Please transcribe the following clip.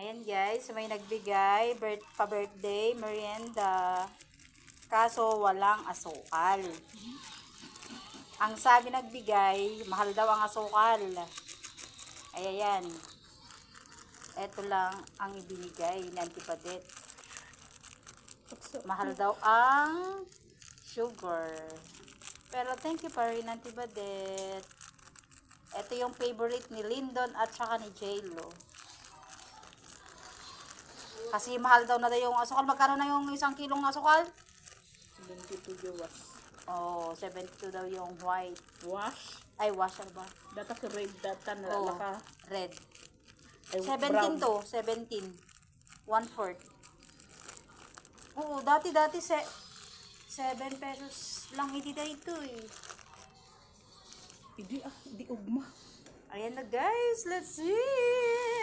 Ayan guys, may nagbigay pa-birthday merienda. Kaso walang asukal. Ang sabi nagbigay, mahal daw ang asukal. Ayan. Ito lang ang ibinigay ni Auntie Padet. Mahal daw ang sugar. Pero thank you pa rin Auntie Padet. Ito yung favorite ni Lyndon at saka ni J-Lo. Kasi mahal daw na yung asukal. Magkano na yung isang kilong asukal? 72 wash. Oh, 72 daw yung white. Wash? Ay, wash ano ba? Data ka red data na Oh, laka. red. Ay, 17 brown. to, 17. 1/4. Oo, dati 7 pesos lang itita ito eh. Hindi ugma. Ayan na guys, let's see!